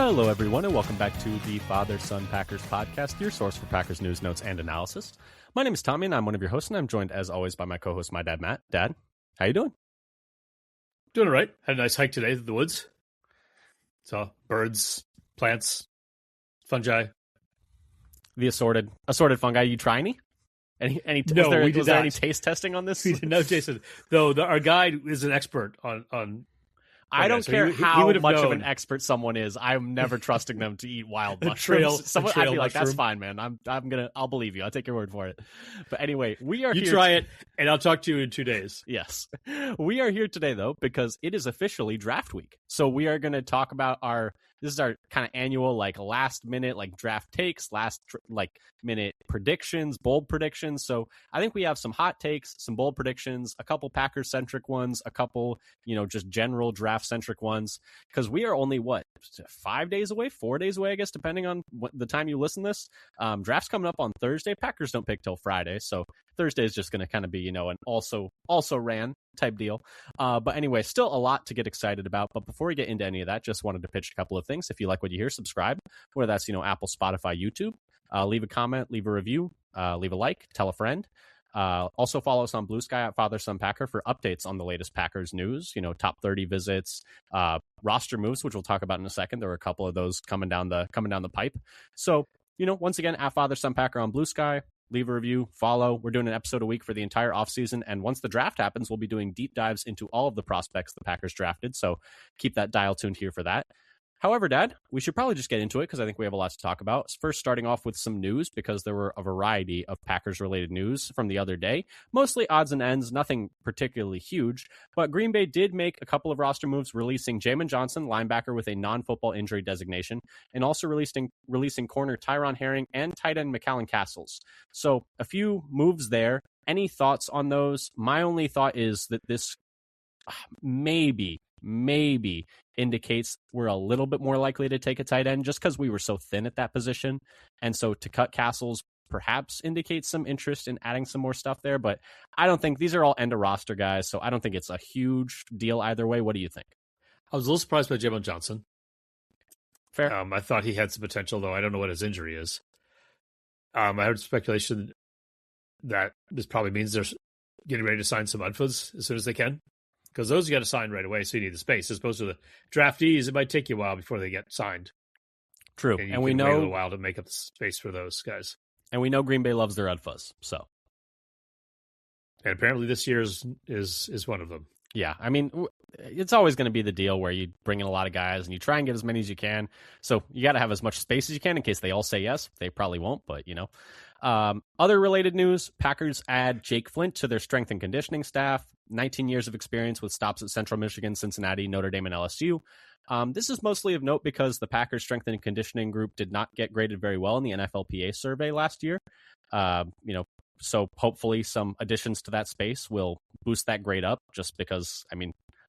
Hello, everyone, and welcome back to the Father-Son Packers podcast, your source for Packers news, notes, and analysis. My name is Tommy, and I'm one of your hosts, and I'm joined, as always, by my co-host, my dad, Matt. Dad, how you doing? Doing all right. Had a nice hike today through the woods. Saw birds, plants, fungi. The assorted fungi. You try any? No, was there any taste testing on this? We did no taste testing. Though our guide is an expert on I don't care how much of an expert someone is. I'm never trusting them to eat wild mushrooms. I'd be like, that's fine, man. I'll believe you. I'll take your word for it. But anyway, we are here. You try it, and I'll talk to you in 2 days. Yes. We are here today, though, because it is officially draft week. So we are going to talk about this is our kind of annual, last minute, draft takes, minute predictions, bold predictions. So I think we have some hot takes, some bold predictions, a couple Packers centric ones, a couple, just general draft centric ones, because we are only 4 days away, I guess, depending on the time you listen to this. Draft's coming up on Thursday. Packers don't pick till Friday. So Thursday is just going to kind of be, an also ran type deal. But anyway, still a lot to get excited about. But before we get into any of that, just wanted to pitch a couple of things. If you like what you hear, subscribe, whether that's, Apple, Spotify, YouTube. Leave a comment, leave a review, leave a like, tell a friend. Also follow us on Blue Sky at Father Son Packer for updates on the latest Packers news, top 30 visits, roster moves, which we'll talk about in a second. There were a couple of those coming down the pipe. So, once again, at Father Son Packer on Blue Sky. Leave a review, follow. We're doing an episode a week for the entire offseason. And once the draft happens, we'll be doing deep dives into all of the prospects the Packers drafted. So keep that dial tuned here for that. However, Dad, we should probably just get into it because I think we have a lot to talk about. First, starting off with some news, because there were a variety of Packers-related news from the other day. Mostly odds and ends, nothing particularly huge. But Green Bay did make a couple of roster moves, releasing Jamin Johnson, linebacker with a non-football injury designation, and also releasing corner Tyron Herring and tight end McAllen Castles. So a few moves there. Any thoughts on those? My only thought is that this maybe indicates we're a little bit more likely to take a tight end just because we were so thin at that position. And so to cut Castles perhaps indicates some interest in adding some more stuff there. But I don't think these are all end of roster guys, so I don't think it's a huge deal either way. What do you think? I was a little surprised by Jamin Johnson. Fair. I thought he had some potential, though. I don't know what his injury is. I heard speculation that this probably means they're getting ready to sign some unfoods as soon as they can. Because those you got to sign right away, so you need the space. As opposed to the draftees, it might take you a while before they get signed. True, and we know wait a little while to make up the space for those guys. And we know Green Bay loves their Udfuzz, so. And apparently this year is one of them. Yeah, I mean, it's always going to be the deal where you bring in a lot of guys and you try and get as many as you can. So you got to have as much space as you can in case they all say yes. They probably won't, but Other related news, Packers add Jake Flint to their strength and conditioning staff. 19 years of experience with stops at Central Michigan, Cincinnati, Notre Dame, and LSU. This is mostly of note because the Packers strength and conditioning group did not get graded very well in the NFLPA survey last year. So hopefully some additions to that space will boost that grade up just because,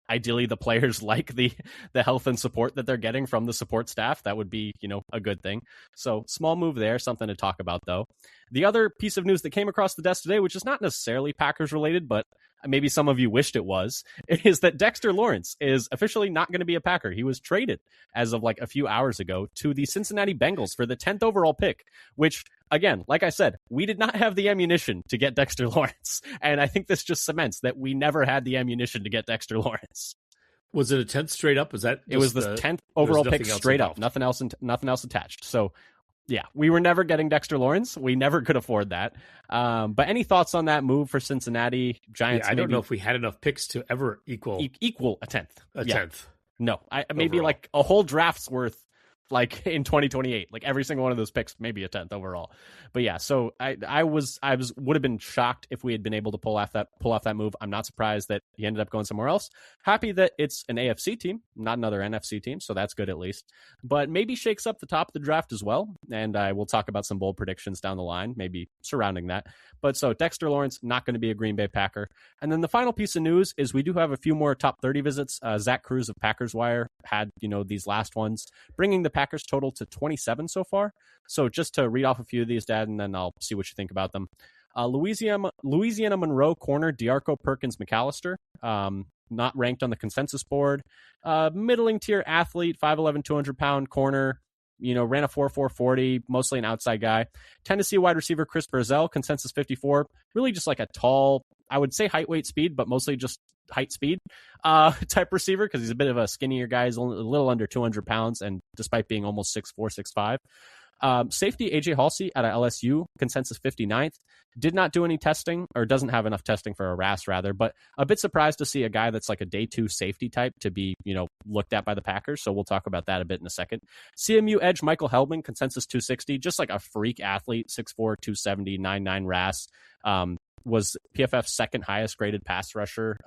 ideally the players like the health and support that they're getting from the support staff. That would be, a good thing. So small move there, something to talk about though. The other piece of news that came across the desk today, which is not necessarily Packers related, but maybe some of you wished it was, is that Dexter Lawrence is officially not going to be a Packer. He was traded as of a few hours ago to the Cincinnati Bengals for the 10th overall pick, which again, like I said, we did not have the ammunition to get Dexter Lawrence. And I think this just cements that we never had the ammunition to get Dexter Lawrence. Was it a 10th straight up? Was that it was the 10th overall pick straight up, nothing else attached. So yeah, we were never getting Dexter Lawrence. We never could afford that. But any thoughts on that move for Cincinnati Giants? Yeah, I don't know if we had enough picks to ever equal a 10th. A 10th. No, maybe overall. A whole draft's worth. In 2028, every single one of those picks, maybe a 10th overall. But yeah, so I would have been shocked if we had been able to pull off that move. I'm not surprised that he ended up going somewhere else. Happy that it's an AFC team, not another NFC team, so that's good at least. But maybe shakes up the top of the draft as well. And I will talk about some bold predictions down the line, maybe surrounding that. But so Dexter Lawrence, not going to be a Green Bay Packer. And then the final piece of news is we do have a few more top 30 visits. Zach Cruz of Packers Wire had, these last ones, bringing the Packers total to 27 so far. So just to read off a few of these, Dad, and then I'll see what you think about them. Louisiana Monroe corner D'Arco Perkins McAllister. not ranked on the consensus board. Middling tier athlete, 5'11", 200-pound corner. Ran a 4.40, mostly an outside guy. Tennessee wide receiver Chris Burzell, consensus 54. Really just like a tall, I would say height, weight, speed, but mostly just height, speed type receiver because he's a bit of a skinnier guy. He's a little under 200 pounds, and despite being almost 6'4", 6'5". Safety AJ Halsey out of LSU, consensus 59th. Did not do any testing, or doesn't have enough testing for a RAS rather, but a bit surprised to see a guy that's like a day 2 safety type to be, looked at by the Packers. So we'll talk about that a bit in a second. CMU edge Michael Heldman, consensus 260, just like a freak athlete, 6'4", 270, 9'9 RAS. Was PFF's second highest graded pass rusher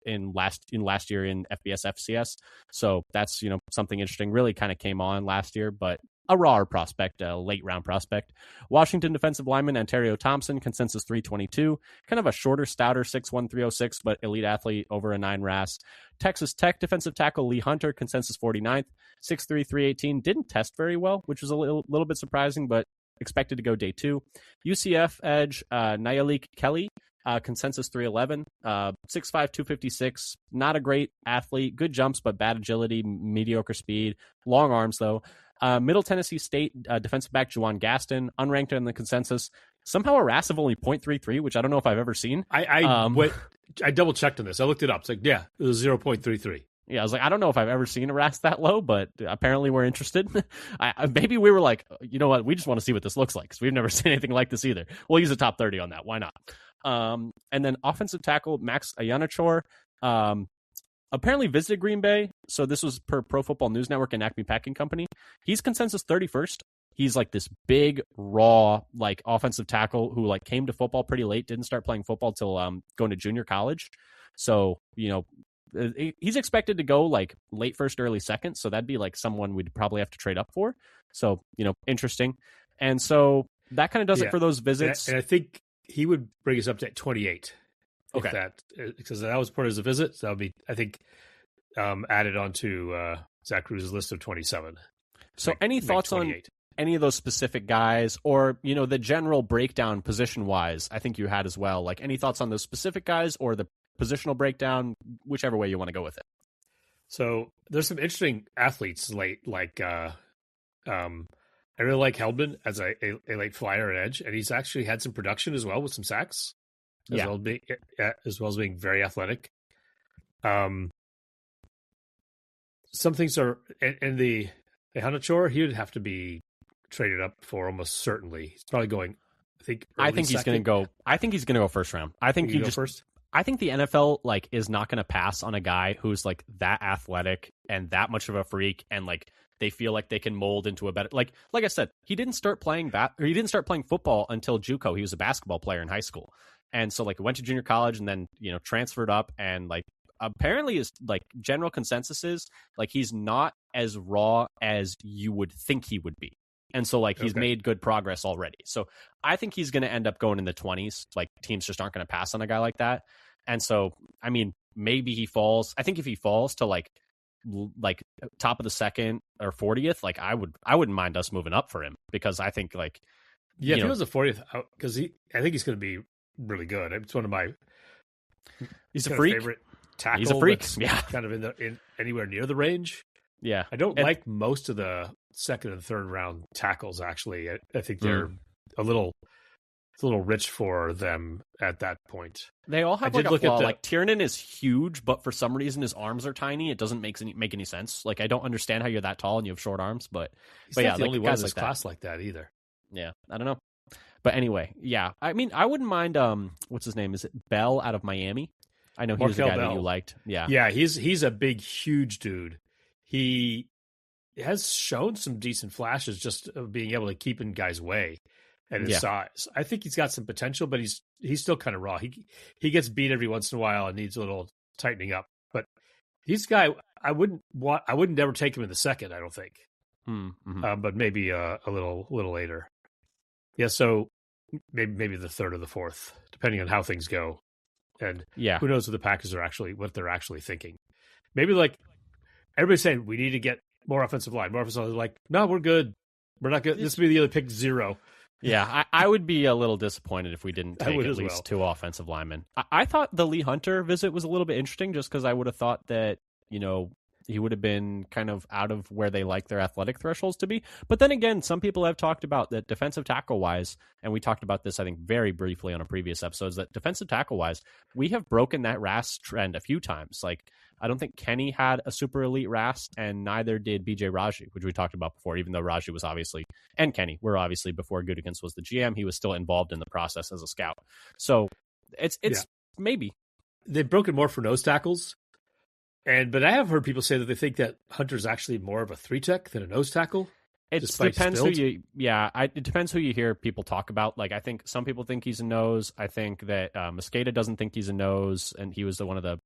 in last year in FBS FCS. So that's, something interesting. Really kind of came on last year, but a raw prospect, a late round prospect. Washington defensive lineman Ontario Thompson, consensus 322. Kind of a shorter, stouter, 6'1", 306, but elite athlete, over a 9 RAS. Texas Tech defensive tackle Lee Hunter, consensus 49th, 6'3", 318. Didn't test very well, which was a little bit surprising, but expected to go day 2. UCF edge Nyalik Kelly, consensus 311, 6'5", 256. Not a great athlete, good jumps, but bad agility, mediocre speed, long arms though. Middle Tennessee State defensive back Juwan Gaston, unranked in the consensus. Somehow a RAS of only 0.33, which I don't know if I've ever seen. I double checked on this. I looked it up. It's like, yeah, it was 0.33. Yeah, I was like, I don't know if I've ever seen a RAS that low, but apparently we're interested. Maybe we were like, you know what, we just want to see what this looks like because we've never seen anything like this either. We'll use a top 30 on that. Why not? And then offensive tackle Max Ayanachor, apparently visited Green Bay. So this was per Pro Football News Network and Acme Packing Company. He's consensus 31st. He's like this big, raw, like offensive tackle who like came to football pretty late, didn't start playing football till going to junior college. So, he's expected to go like late first, early second. So that'd be like someone we'd probably have to trade up for. So, interesting. And so that kind of does it for those visits. And I think he would bring us up to 28. Okay. Because that was part of the visit. So that would be, I think, added onto Zach Cruz's list of 27. So any thoughts on any of those specific guys or, the general breakdown position-wise, I think you had as well. Like any thoughts on those specific guys or the positional breakdown, whichever way you want to go with it. So there's some interesting athletes late, like I really like Heldman as a late flyer and edge, and he's actually had some production as well with some sacks, as well as being very athletic. Some things are, and the Hanachor, he would have to be traded up for almost certainly. He's probably going. I think he's going to go. I think he's going to go first round. I think you first. I think the NFL like is not going to pass on a guy who's like that athletic and that much of a freak, and like they feel like they can mold into a better like I said, he didn't start playing football until JUCO. He was a basketball player in high school, and so like went to junior college and then transferred up, and like apparently is like general consensus is like he's not as raw as you would think he would be. And so, like, he's made good progress already. So I think he's going to end up going in the 20s. Like, teams just aren't going to pass on a guy like that. And so, I mean, maybe he falls. I think if he falls to, like top of the second or 40th, like, I wouldn't mind us moving up for him because I think, like... Yeah, if he was the 40th, because I think he's going to be really good. It's one of my... He's a freak. Favorite tackle. He's a freak, yeah. Kind of in anywhere near the range. Yeah. I don't like most of the second and third round tackles, actually. I think they're a little rich for them at that point. They all have like a flaw. Like Tiernan is huge, but for some reason his arms are tiny. It doesn't make any sense. Like I don't understand how you're that tall and you have short arms, but not the only one in this class like that either. Yeah, I don't know. But anyway, yeah. I mean, I wouldn't mind what's his name? Is it Bell out of Miami? I know he was the guy that you liked. Yeah. Yeah, he's a big, huge dude. He has shown some decent flashes just of being able to keep in guys' way and his size. I think he's got some potential, but he's still kind of raw. He gets beat every once in a while and needs a little tightening up. But he's a guy I wouldn't ever take him in the second, I don't think. Mm-hmm. But maybe a little later. Yeah, so maybe the third or the fourth, depending on how things go. And who knows what the Packers are what they're actually thinking. Maybe like everybody's saying we need to get more offensive line. More offensive line. Like, no, we're good. We're not good. This will be the other pick 0. Yeah, I would be a little disappointed if we didn't I take would at as least well. two offensive linemen. I thought the Lee Hunter visit was a little bit interesting just because I would have thought that, he would have been kind of out of where they like their athletic thresholds to be. But then again, some people have talked about that defensive tackle wise, and we talked about this, I think, very briefly on a previous episode, is that defensive tackle wise, we have broken that RAS trend a few times. Like, I don't think Kenny had a super elite RAS, and neither did BJ Raji, which we talked about before, even though Raji was obviously, and Kenny were obviously, before Gutekunst was the GM, he was still involved in the process as a scout. So it's maybe. They've broken more for nose tackles. But I have heard people say that they think that Hunter's actually more of a 3-tech than a nose tackle. It depends who you, it depends who you hear people talk about. Like, I think some people think he's a nose. I think that Mosqueda doesn't think he's a nose, and he was one of the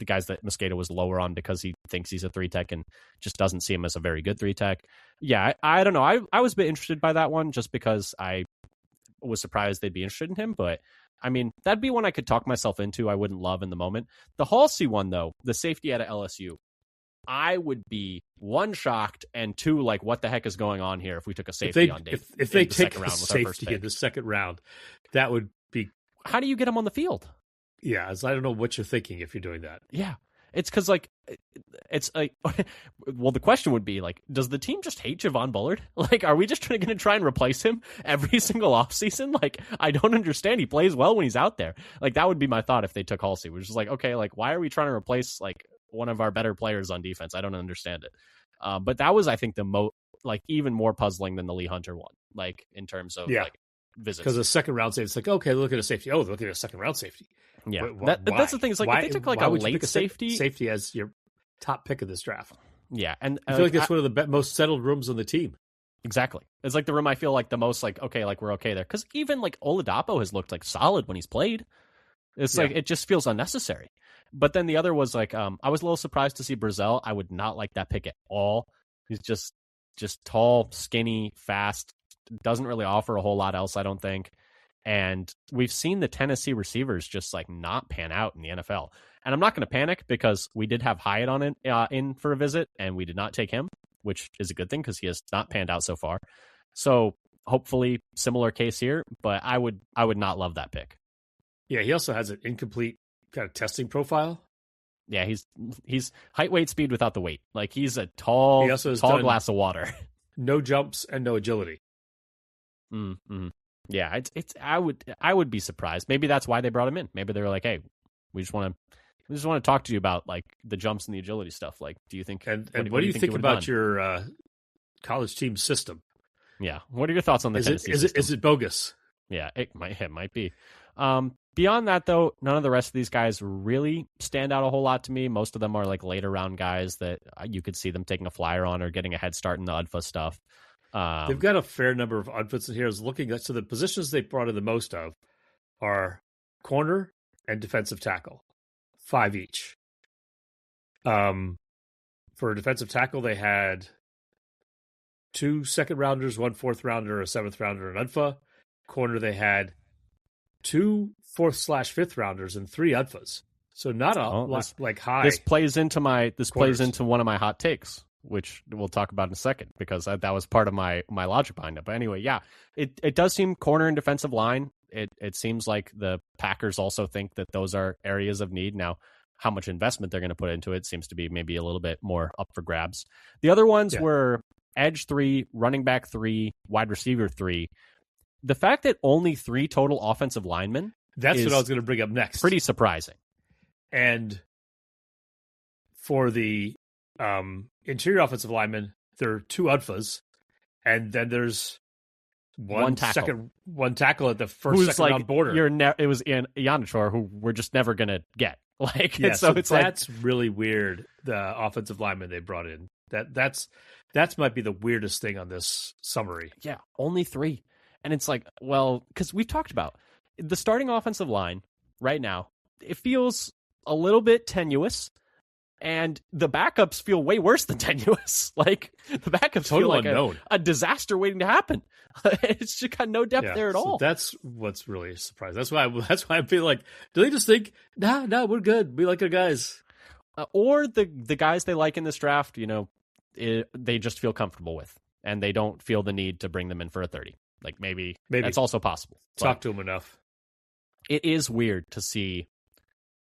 guys that Mosqueda was lower on because he thinks he's a 3-tech and just doesn't see him as a very good 3-tech. Yeah, I don't know. I was a bit interested by that one just because I was surprised they'd be interested in him, but I mean, that'd be one I could talk myself into. I wouldn't love in the moment. The Halsey one, though, the safety out of LSU, I would be one, shocked, and two, like, what the heck is going on here if we took a safety on day? If they take a safety in the second round, that would be. How do you get him on the field? Yeah, I don't know what you're thinking if you're doing that. Yeah. It's because, like, it's like, well, the question would be, like, does the team just hate Javon Bullard? Like, are we just going to try and replace him every single offseason? Like, I don't understand. He plays well when he's out there. Like, that would be my thought if they took Halsey, which is like, okay, like, why are we trying to replace, like, one of our better players on defense? I don't understand it. But that was, I think, even more puzzling than the Lee Hunter one, like, in terms of, like, visits. Because a second round safety, it's like, okay, look at a safety. Oh, look at a second round safety. Yeah, that's the thing. Is like, if they took like a late safety as your top pick of this draft. Yeah, and I feel like that's one of the most settled rooms on the team. Exactly, it's like the room I feel like the most like, okay, like we're okay there, because even like Oladapo has looked like solid when he's played. It's like it just feels unnecessary. But then the other was like, I was a little surprised to see Brazel. I would not like that pick at all. He's just tall, skinny, fast. Doesn't really offer a whole lot else, I don't think. And we've seen the Tennessee receivers just like not pan out in the NFL. And I'm not going to panic because we did have Hyatt on it in for a visit, and we did not take him, which is a good thing because he has not panned out so far. So hopefully similar case here, but I would not love that pick. Yeah, he also has an incomplete kind of testing profile. Yeah, he's height, weight, speed without the weight. Like, he's a tall glass of water. No jumps and no agility. Mm-hmm. Yeah, I would be surprised. Maybe that's why they brought him in. Maybe they were like, hey, we just want to talk to you about like the jumps and the agility stuff. Like, do you think and what do you think about your college team system? Yeah, what are your thoughts on the Tennessee system? Is it bogus? Yeah, it might be. Beyond that, though, none of the rest of these guys really stand out a whole lot to me. Most of them are like later round guys that you could see them taking a flyer on or getting a head start in the UDFA stuff. They've got a fair number of unfits in here. I was looking at, so the positions they brought in the most of are corner and defensive tackle, 5 each. For a defensive tackle, they had 2 second rounders, 1 fourth rounder, a 7th rounder, and UDFA. Corner, they had 2 4/5th rounders and 3 UDFAs. So not a lot like high. This plays into one of my hot takes, which we'll talk about in a second, because that was part of my logic behind it. But anyway, yeah, it does seem corner and defensive line. It seems like the Packers also think that those are areas of need. Now, how much investment they're going to put into it seems to be maybe a little bit more up for grabs. The other ones were edge 3, running back 3, wide receiver 3. The fact that only 3 total offensive linemen. That's what I was going to bring up next. Pretty surprising. And for the interior offensive linemen, there are 2 UDFAs, and then there's one tackle at the second round border. It was in Ianachor, who we're just never going to get. Like, yeah, so that's really weird. The offensive lineman they brought in, that's might be the weirdest thing on this summary. Yeah, only 3, and it's like, well, because we've talked about the starting offensive line right now. It feels a little bit tenuous. And the backups feel way worse than tenuous. Like, the backups feel like a disaster waiting to happen. It's just got no depth there at all. That's what's really surprising. That's why I feel like, do they just think, nah, we're good. We like our guys. Or the guys they like in this draft, they just feel comfortable with, and they don't feel the need to bring them in for a 30. Like maybe Maybe. that's also possible. Talk to him enough. It is weird to see,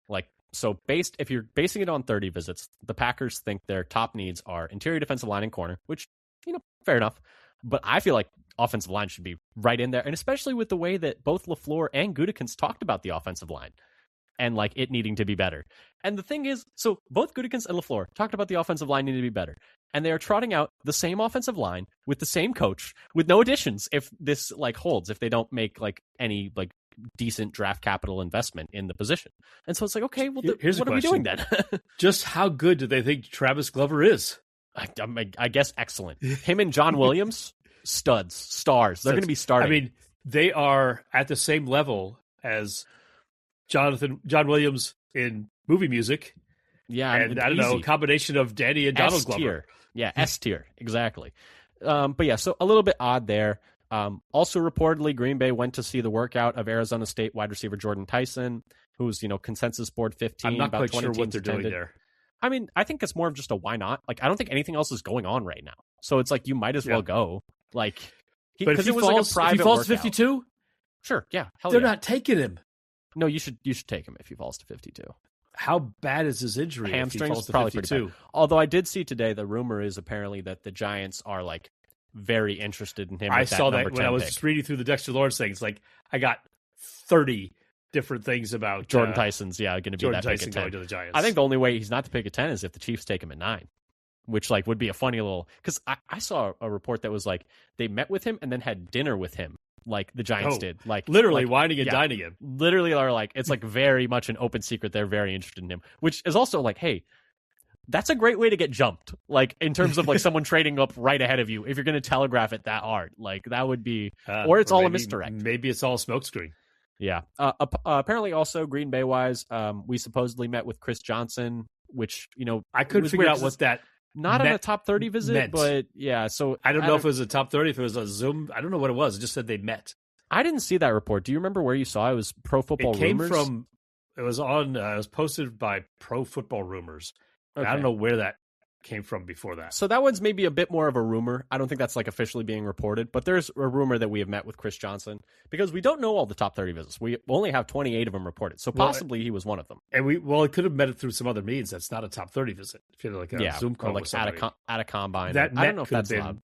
like, so if you're basing it on 30 visits, the Packers think their top needs are interior defensive line and corner, which, fair enough. But I feel like offensive line should be right in there, and especially with the way that both LaFleur and Gutekunst talked about the offensive line and like it needing to be better. And the thing is, so both Gutekunst and LaFleur talked about the offensive line needing to be better, and they are trotting out the same offensive line with the same coach with no additions if this like holds, if they don't make like any like decent draft capital investment in the position. And so it's like, okay, well, here's what are we doing then? Just how good do they think Travis Glover is? I guess excellent. Him and John Williams, stars. They're going to be starting. I mean, they are at the same level as John Williams in movie music. Yeah, and I don't know, a combination of Danny and Donald Glover. Yeah, S tier, exactly. But yeah, so a little bit odd there. Also reportedly, Green Bay went to see the workout of Arizona State wide receiver Jordan Tyson, who's, consensus board 15. I'm not about quite sure what they're doing there. I mean, I think it's more of just a why not. Like, I don't think anything else is going on right now. So it's like, you might as well go. Like, but if he falls, like if he falls 52, sure, yeah, they're not taking him. No, you should take him if he falls to 52. How bad is his injury? Hamstrings, if he falls to probably 52? Pretty bad. Although I did see today, the rumor is apparently that the Giants are like very interested in him. I saw that when I was pick. reading through the Dexter Lawrence things. Like, I got 30 different things about Jordan Tyson's. Yeah, going to be Jordan that Tyson pick at 10. going to the Giants. I think the only way he's not to pick at 10 is if the Chiefs take him at 9, which like would be a funny little. Because I saw a report that was like they met with him and then had dinner with him, like the Giants did. Like literally whining and dining him. Literally are like, it's like very much an open secret. They're very interested in him, which is also like, hey, that's a great way to get jumped. Like in terms of like someone trading up right ahead of you, if you're going to telegraph it that hard, like that would be, or it's all a misdirect. Maybe it's all a smokescreen. Yeah. Apparently also Green Bay wise, we supposedly met with Chris Johnson, which, I couldn't figure out what that not on a top 30 visit, meant. But yeah, so I don't know if it was a top 30, if it was a Zoom. I don't know what it was. It just said they met. I didn't see that report. Do you remember where you saw it? It was Pro Football Rumors? It was on, it was posted by Pro Football Rumors. Okay. I don't know where that came from before that. So that one's maybe a bit more of a rumor. I don't think that's like officially being reported, but there's a rumor that we have met with Chris Johnson because we don't know all the top 30 visits. We only have 28 of them reported. So possibly he was one of them. And it could have met it through some other means. That's not a top 30 visit. If you had like a Zoom call or like with somebody. at a combine. I don't know if that's allowed.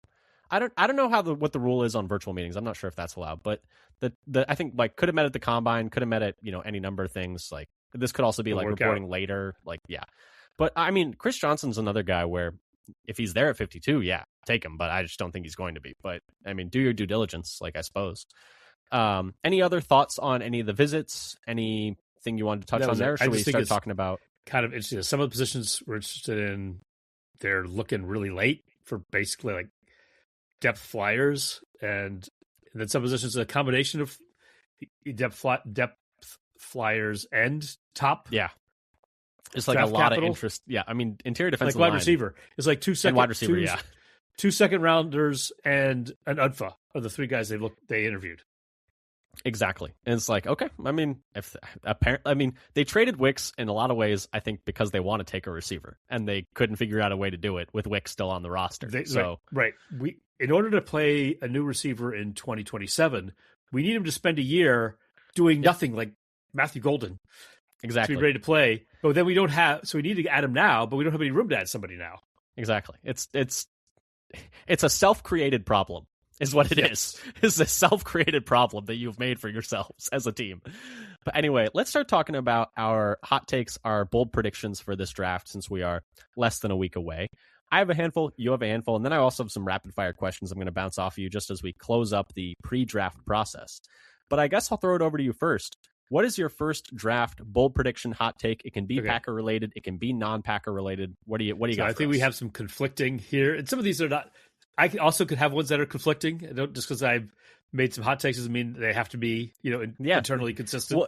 I don't know what the rule is on virtual meetings. I'm not sure if that's allowed, but I think like could have met at the combine, could have met at, any number of things. Like this could also be like reporting later. Like, yeah. But I mean, Chris Johnson's another guy where if he's there at 52, yeah, take him. But I just don't think he's going to be. But I mean, do your due diligence, like I suppose. Any other thoughts on any of the visits? Anything you wanted to touch on there? Or should we start talking about? Kind of interesting. Some of the positions we're interested in, they're looking really late for basically like depth flyers, and then some positions a combination of depth flyers and top. Yeah. It's like a lot of interest. Yeah, I mean, interior defensive like wide line. receiver. It's like two second wide receiver, two second rounders and an UDFA are the three guys they interviewed. Exactly, and it's like, okay. I mean, they traded Wicks in a lot of ways. I think because they want to take a receiver, and they couldn't figure out a way to do it with Wicks still on the roster. Right. In order to play a new receiver in 2027, we need him to spend a year doing nothing, like Matthew Golden. Exactly. To be ready to play. But then we don't have, so we need to add him now, but we don't have any room to add somebody now. Exactly. It's a self-created problem is what it is. It's a self-created problem that you've made for yourselves as a team. But anyway, let's start talking about our hot takes, our bold predictions for this draft, since we are less than a week away. I have a handful, you have a handful, and then I also have some rapid-fire questions I'm going to bounce off of you just as we close up the pre-draft process. But I guess I'll throw it over to you first. What is your first draft bold prediction hot take? It can be Packer related. It can be non-Packer related. What do you got? I think we have some conflicting here, and some of these are not. I also could have ones that are conflicting. I don't just because I've made some hot takes doesn't mean they have to be internally consistent. Well,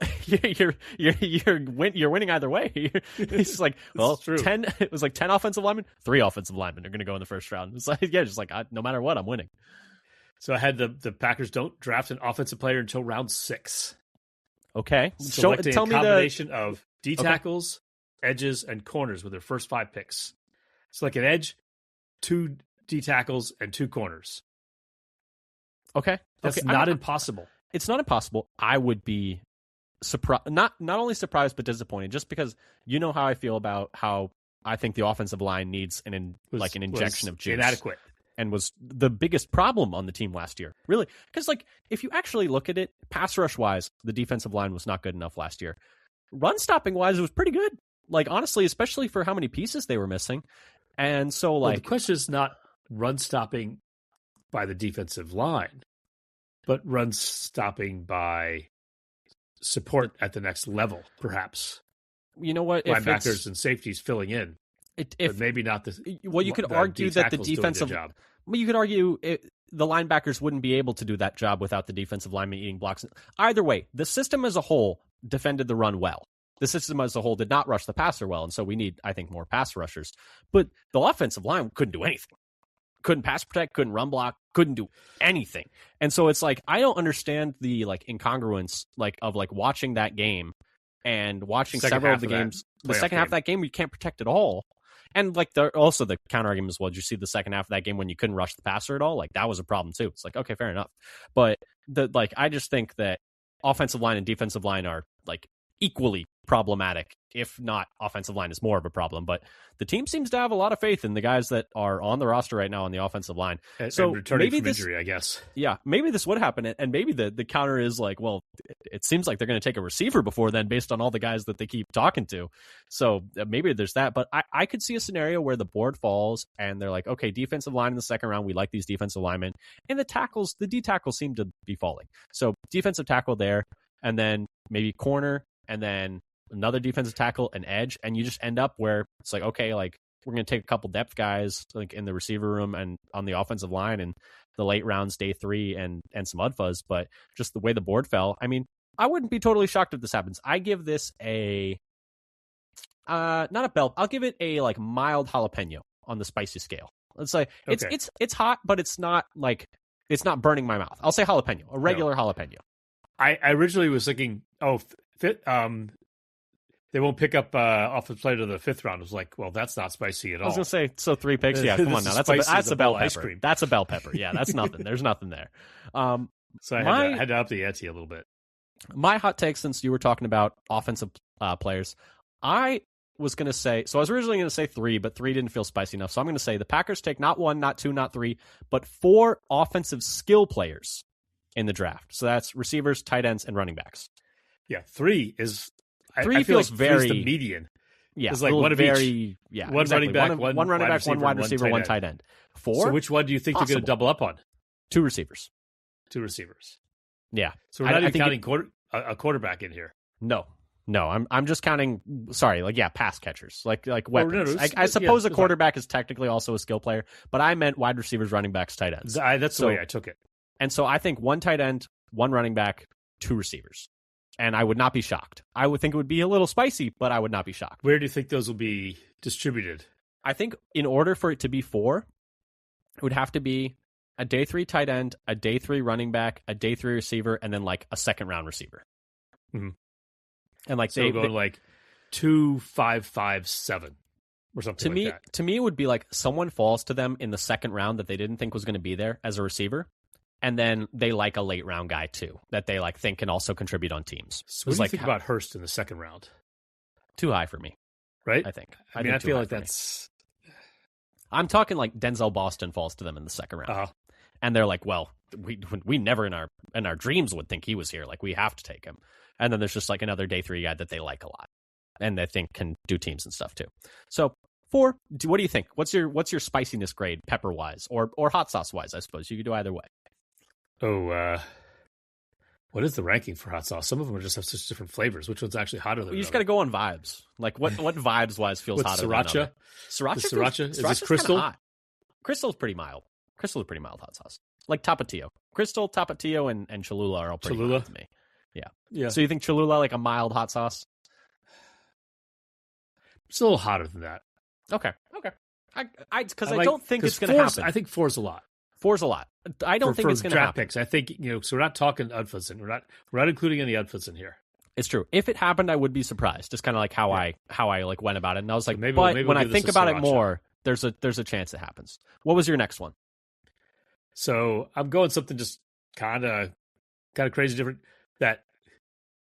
you're winning either way. It's like, well, 10. It was like 10 offensive linemen, 3 offensive linemen are going to go in the first round. It's like just like no matter what, I'm winning. So I had the Packers don't draft an offensive player until round 6. Okay. Selecting a combination of D tackles, edges, and corners with their first 5 picks. It's like an edge, 2 D tackles, and 2 corners. Okay. That's not impossible. It's not impossible. I would be surprised, not only surprised but disappointed, just because you know how I feel about how I think the offensive line needs an injection of juice. Inadequate. And was the biggest problem on the team last year. Really. Because, like, if you actually look at it, pass rush-wise, the defensive line was not good enough last year. Run-stopping-wise, it was pretty good. Like, honestly, especially for how many pieces they were missing. And so, like... Well, the question is not run-stopping by the defensive line, but run-stopping by support at the next level, perhaps. You know what? Linebackers and safeties filling in. But maybe not the. Well, you could argue that the defensive job. Well, you could argue the linebackers wouldn't be able to do that job without the defensive linemen eating blocks. Either way, the system as a whole defended the run well. The system as a whole did not rush the passer well, and so we need, I think, more pass rushers. But the offensive line couldn't do anything. Couldn't pass protect, couldn't run block, couldn't do anything. And so it's like I don't understand the like incongruence of watching that game and watching several of the games. The second half of that game, you can't protect at all. And like also the counter argument as well. Did you see the second half of that game when you couldn't rush the passer at all? Like that was a problem too. It's like, okay, fair enough. But I just think that offensive line and defensive line are like equally problematic. If not, offensive line is more of a problem. But the team seems to have a lot of faith in the guys that are on the roster right now on the offensive line. So returning from injury, I guess. Yeah, maybe this would happen. And maybe the counter is like, well, it seems like they're going to take a receiver before then based on all the guys that they keep talking to. So maybe there's that. But I could see a scenario where the board falls and they're like, okay, defensive line in the second round. We like these defensive linemen. And the D tackles seem to be falling. So defensive tackle there, and then maybe corner, and then another defensive tackle, an edge, and you just end up where it's like, okay, like we're going to take a couple depth guys like in the receiver room and on the offensive line and the late rounds, day 3, and some mud fuzz. But just the way the board fell, I mean, I wouldn't be totally shocked if this happens. I give this a not a bell. I'll give it a like mild jalapeno on the spicy scale. Let's say it's hot, but it's not like it's not burning my mouth. I'll say jalapeno, a regular jalapeno. I originally was thinking, they won't pick up offensive player to the 5th round. I was like, well, that's not spicy at all. I was going to say, so 3 picks? Yeah, come on now. That's a bell pepper. Ice cream. That's a bell pepper. Yeah, that's nothing. There's nothing there. So I had to up the ante a little bit. My hot take, since you were talking about offensive players, I was going to say, so I was originally going to say 3, but 3 didn't feel spicy enough. So I'm going to say the Packers take not 1, not 2, not 3, but 4 offensive skill players in the draft. So that's receivers, tight ends, and running backs. Yeah, 3 is... 3 I feels like very the median. Yeah, it's like one of each. Yeah, one exactly. running back, one running back, one wide receiver, one tight end. 4. So which one do you think they're going to double up on? 2 receivers. 2 receivers. Yeah. So we're not even counting a quarterback in here. No. I'm just counting. Sorry, pass catchers, like weapons. No, I suppose a quarterback is technically also a skill player, but I meant wide receivers, running backs, tight ends. That's the way I took it. And so I think 1 tight end, 1 running back, 2 receivers. And I would not be shocked. I would think it would be a little spicy, but I would not be shocked. Where do you think those will be distributed? I think in order for it to be 4, it would have to be a day 3 tight end, a day 3 running back, a day 3 receiver, and then like a second round receiver. Mm-hmm. And like so going like 2, 5, 5, 7 or something like that. To me, it would be like someone falls to them in the second round that they didn't think was going to be there as a receiver. And then they like a late round guy too that they like think can also contribute on teams. So what do you think about Hurst in the second round? Too high for me, right? I think. I feel like that's. I'm talking like Denzel Boston falls to them in the second round, and they're like, "Well, we never in our dreams would think he was here. Like we have to take him." And then there's just like another day 3 guy that they like a lot, and they think can do teams and stuff too. So 4. What do you think? What's your spiciness grade, pepper wise, or hot sauce wise? I suppose you could do either way. Oh, what is the ranking for hot sauce? Some of them just have such different flavors. Which one's actually hotter than you just got to go on vibes. Like what vibes wise feels hotter sriracha? Than Sriracha? Is this Crystal? Hot. Crystal's pretty mild. Crystal is pretty mild hot sauce. Like Tapatio. Crystal, Tapatio, and Cholula are all pretty mild to me. Yeah. So you think Cholula like a mild hot sauce? It's a little hotter than that. Okay. Because I don't think it's going to happen. I think 4 is a lot. 4's a lot. I don't think it's going to happen. Draft picks. I think so we're not talking Udfudson. We're not including any Udfudson here. It's true. If it happened, I would be surprised. Just kind of like how I like went about it, and I was like, maybe when I think about it more, there's a chance it happens. What was your next one? So I'm going something just kind of crazy different that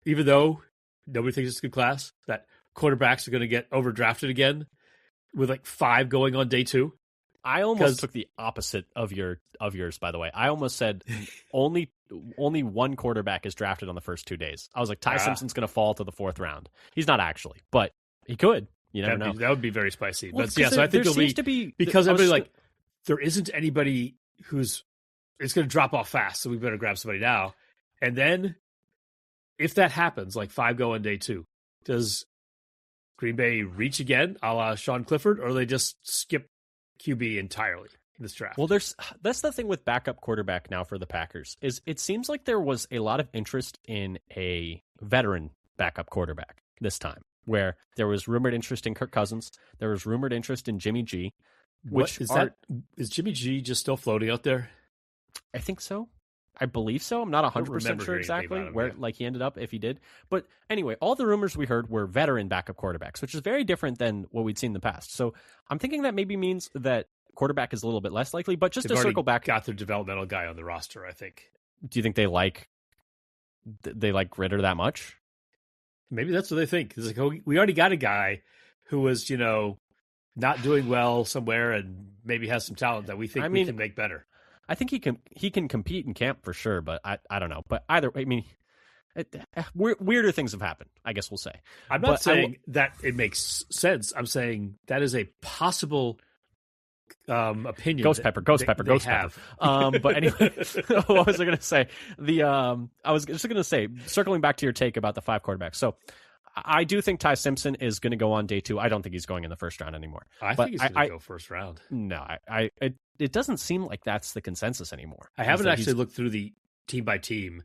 even though nobody thinks it's a good class, that quarterbacks are going to get overdrafted again with like 5 going on day 2. I almost took the opposite of yours, by the way. I almost said only one quarterback is drafted on the first 2 days. I was like, Ty Simpson's going to fall to the 4th round. He's not actually, but he could. You never know. That would be very spicy. Well, but yeah, so I think it'll be because everybody like there isn't anybody who's it's going to drop off fast, so we better grab somebody now. And then if that happens, like 5 go on day 2, does Green Bay reach again, a la Sean Clifford, or they just skip QB entirely in this draft? Well, that's the thing with backup quarterback now for the Packers is it seems like there was a lot of interest in a veteran backup quarterback this time, where there was rumored interest in Kirk Cousins, there was rumored interest in Jimmy G. Which is Jimmy G just still floating out there? I think so. I believe so. I'm not 100% sure exactly where like he ended up, if he did. But anyway, all the rumors we heard were veteran backup quarterbacks, which is very different than what we'd seen in the past. So I'm thinking that maybe means that quarterback is a little bit less likely. But just They've to circle back, got their developmental guy on the roster, I think. Do you think they like Ritter that much? Maybe that's what they think. It's like, oh, we already got a guy who was, not doing well somewhere and maybe has some talent that we think we can make better. I think he can compete in camp for sure, but I don't know. But either way, weirder things have happened, I guess we'll say. I'm not saying that it makes sense. I'm saying that is a possible opinion. Ghost pepper. But anyway, what was I going to say? I was just going to say, circling back to your take about the 5 quarterbacks. So I do think Ty Simpson is going to go on day 2. I don't think he's going in the first round anymore. I think he's going to go first round. No, it doesn't seem like that's the consensus anymore. I haven't actually looked through the team by team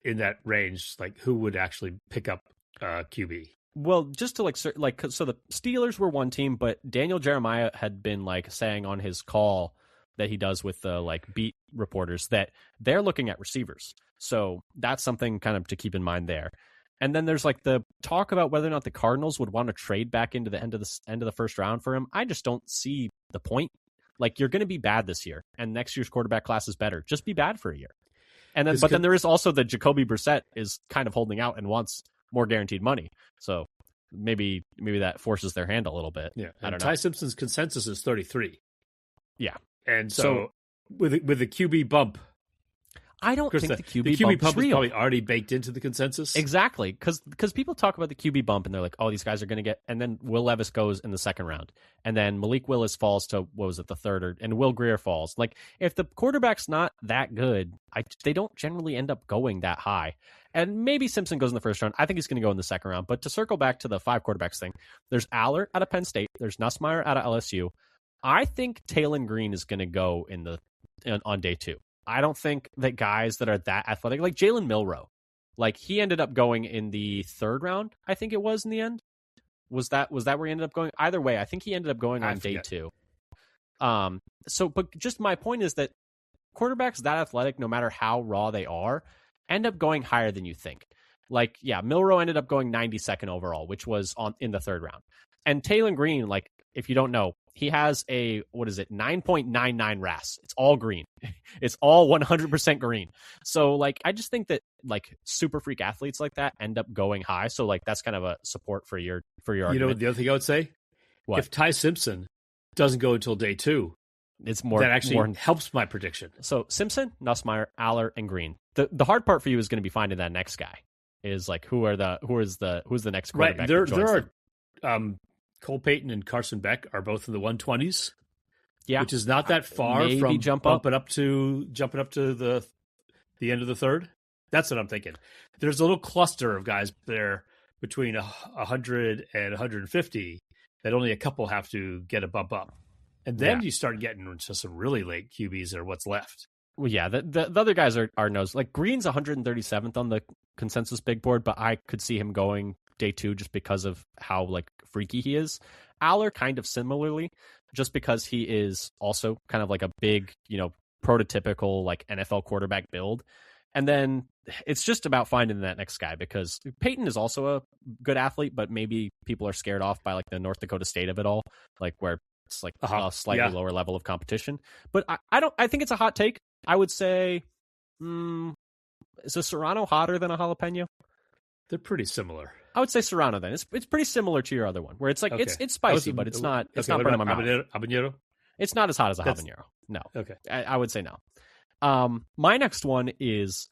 in that range, like who would actually pick up QB. Well, just to so the Steelers were one team, but Daniel Jeremiah had been saying on his call that he does with the beat reporters that they're looking at receivers. So that's something kind of to keep in mind there. And then there's the talk about whether or not the Cardinals would want to trade back into the end of the first round for him. I just don't see the point. You're going to be bad this year, and next year's quarterback class is better. Just be bad for a year. And then, then there is also the Jacoby Brissett is kind of holding out and wants more guaranteed money. So maybe that forces their hand a little bit. Yeah, I don't know. Ty Simpson's consensus is 33. Yeah, and so with the QB bump. I don't think the QB bump is probably already baked into the consensus. Exactly, because people talk about the QB bump and they're like, oh, these guys are going to get, and then Will Levis goes in the 2nd round, and then Malik Willis falls to the 3rd, and Will Grier falls. If the quarterback's not that good, they don't generally end up going that high. And maybe Simpson goes in the 1st round. I think he's going to go in the 2nd round. But to circle back to the 5 quarterbacks thing, there's Aller out of Penn State, there's Nussmeier out of LSU. I think Taylon Green is going to go on day 2. I don't think that guys that are that athletic, like Jalen Milroe, he ended up going in the 3rd round, I think it was in the end. Was that where he ended up going? Either way, I think he ended up going on day 2. But just my point is that quarterbacks that athletic, no matter how raw they are, end up going higher than you think. Milroe ended up going 92nd overall, which was in the 3rd round. And Taylon Green, if you don't know, he has a 9.99 RAS. It's all green. It's all 100% green. So I just think that super freak athletes like that end up going high. So that's kind of a support for your argument. You know what the other thing I would say? What? If Ty Simpson doesn't go until day 2, it's more that actually helps my prediction. So Simpson, Nussmeier, Aller, and Green. The hard part for you is going to be finding that next guy. Is who's the next quarterback? Right. There are Cole Payton and Carson Beck are both in the 120s. Yeah, which is not that far from jumping up to the end of the 3rd. That's what I'm thinking. There's a little cluster of guys there between 100 and 150 that only a couple have to get a bump up, and then you start getting into some really late QBs or what's left. Well, yeah, the other guys are nose. Green's 137th on the consensus big board, but I could see him going day 2 just because of how freaky he is. Aller kind of similarly, just because he is also kind of a big, prototypical NFL quarterback build. And then it's just about finding that next guy, because Peyton is also a good athlete, but maybe people are scared off by the North Dakota State of it all, where it's a slightly lower level of competition. But I think it's a hot take. I would say Is a Serrano hotter than a jalapeno? They're pretty similar. I would say Serrano then. It's pretty similar to your other one, where it's like Okay. it's spicy, but it's not burning my mouth. Habanero? It's not as hot as a habanero. No. Okay. I would say no. My next one is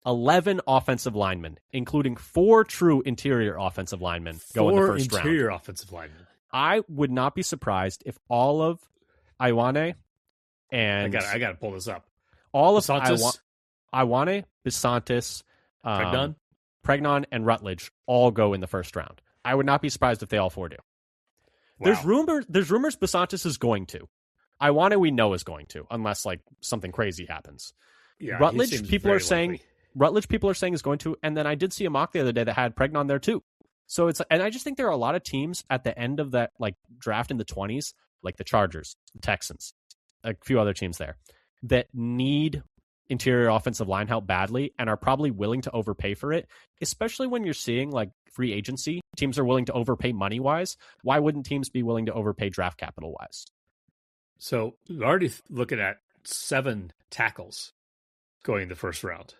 11 offensive linemen, including 4 true interior offensive linemen, go in the first round. 4 interior offensive linemen. I would not be surprised if all of Iwane and I got to pull this up. All of Bisantis? Iwane, Bisantis, Pregnon, and Rutledge all go in the first round. I would not be surprised if they all 4 do. Wow. There's rumors Bisantis is going to. Iwane we know is going to, unless like something crazy happens. Yeah, Rutledge people are saying likely. Rutledge people are saying is going to, and then I did see a mock the other day that had Pregnon there too. So and I just think there are a lot of teams at the end of that like draft in the 20s, like the Chargers, the Texans, a few other teams there that need interior offensive line help badly and are probably willing to overpay for it, especially when you're seeing like free agency. Teams are willing to overpay money-wise. Why wouldn't teams be willing to overpay draft capital-wise? So we're already looking at 7 tackles going in the first round.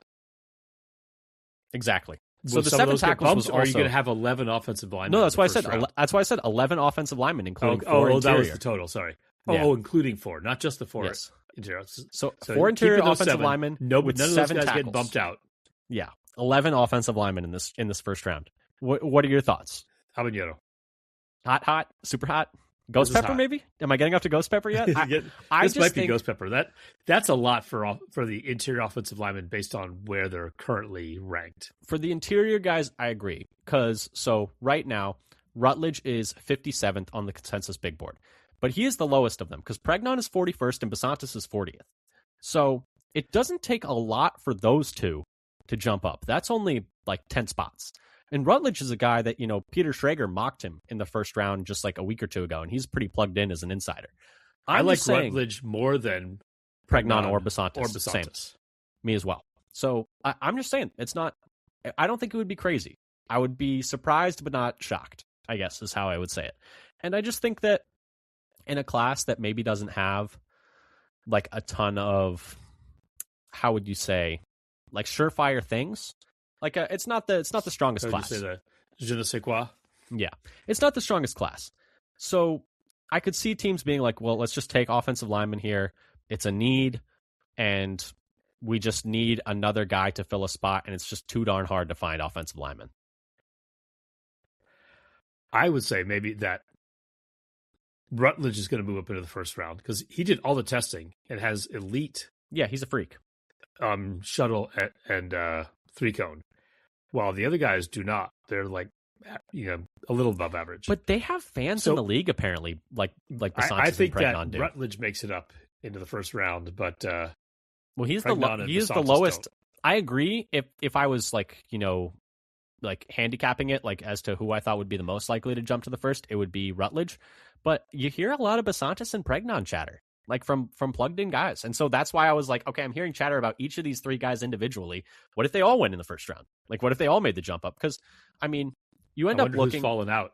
Exactly. So the 7 tackles was also... Or are you going to have 11 offensive linemen? No, that's why I said. That's why I said 11 offensive linemen, including 4 interior. That was the total. Sorry. Including 4, not just the 4. Yes. Interior. So 4 interior offensive linemen. With none of those 7 guys tackles. get bumped out. Yeah, 11 offensive linemen in this first round. What are your thoughts? Habanero. Hot, super hot. Ghost pepper, maybe? Am I getting up to ghost pepper yet? This might be ghost pepper. That's a lot for the interior offensive linemen based on where they're currently ranked. For the interior guys, I agree. Because right now, Rutledge is 57th on the consensus big board. But he is the lowest of them because Pregnon is 41st and Bisantis is 40th. So it doesn't take a lot for those two to jump up. That's only like 10 spots. And Rutledge is a guy that, Peter Schrager mocked him in the first round just like a week or two ago, and he's pretty plugged in as an insider. I like Rutledge more than Pregnon or Bisantis. Same. Me as well. So I'm just saying, it's not, I don't think it would be crazy. I would be surprised but not shocked, I guess is how I would say it. And I just think that in a class that maybe doesn't have like a ton of, how would you say, like surefire things, like it's not the strongest class. Say that je ne sais quoi. Yeah, it's not the strongest class. So I could see teams being like, well, let's just take offensive linemen here. It's a need, and we just need another guy to fill a spot, and it's just too darn hard to find offensive linemen. I would say maybe that Rutledge is going to move up into the first round because he did all the testing and has elite. Yeah, he's a freak. Shuttle and 3-cone, while the other guys do not. They're like, a little above average. But they have fans in the league apparently, like Bisantis I think and Pregnon that do. Rutledge makes it up into the first round, but well, he is the Bisantis lowest. Don't. I agree. If I was like handicapping it like as to who I thought would be the most likely to jump to the first, it would be Rutledge. But you hear a lot of Bisantis and Pregnon chatter, like from plugged in guys. And so that's why I was like, okay, I'm hearing chatter about each of these 3 guys individually. What if they all went in the first round? Like, what if they all made the jump up? Because, I mean, you end up looking... who's fallen out.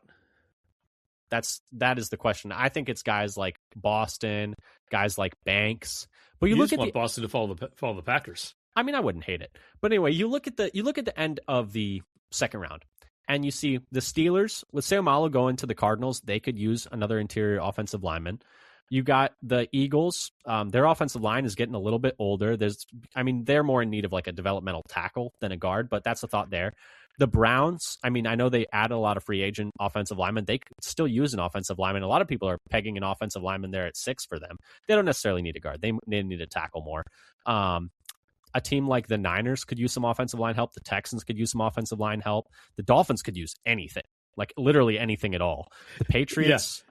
That is the question. I think it's guys like Boston, guys like Banks. But you look look at want Boston to follow the Packers. I mean, I wouldn't hate it. But anyway, you look at the end of the second round, and you see the Steelers with Seumalo going to the Cardinals. They could use another interior offensive lineman. You got the Eagles. Their offensive line is getting a little bit older. They're more in need of like a developmental tackle than a guard, but that's the thought there. The Browns, I know they add a lot of free agent offensive linemen. They could still use an offensive lineman. A lot of people are pegging an offensive lineman there at 6 for them. They don't necessarily need a guard. They need a tackle more. A team like the Niners could use some offensive line help. The Texans could use some offensive line help. The Dolphins could use anything, like literally anything at all. The Patriots...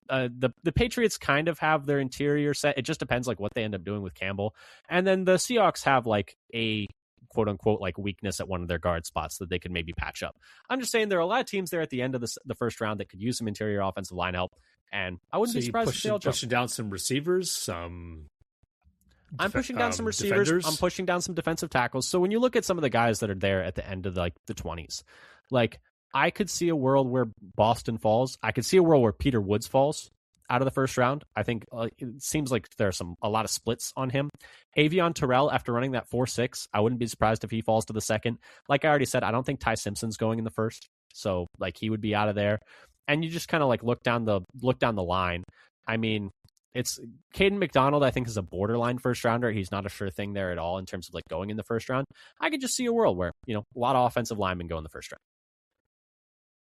The Patriots kind of have their interior set. It just depends like what they end up doing with Campbell. And then the Seahawks have like a quote unquote like weakness at one of their guard spots that they could maybe patch up. I'm just saying there are a lot of teams there at the end of the first round that could use some interior offensive line help. And I wouldn't be surprised if they all jump. Pushing down some receivers, I'm pushing down some receivers. Defenders. I'm pushing down some defensive tackles. So when you look at some of the guys that are there at the end of the 20s, like I could see a world where Boston falls. I could see a world where Peter Woods falls. out of the first round. I think it seems like there's a lot of splits on him. Avion Terrell, after running that 4.6, I wouldn't be surprised if he falls to the second. Like I already said, I don't think Ty Simpson's going in the first, so like he would be out of there. And you just kind of like look down the line. I mean, it's Caden McDonald, I think, is a borderline first rounder. He's not a sure thing there at all in terms of like going in the first round. I could just see a world where, a lot of offensive linemen go in the first round.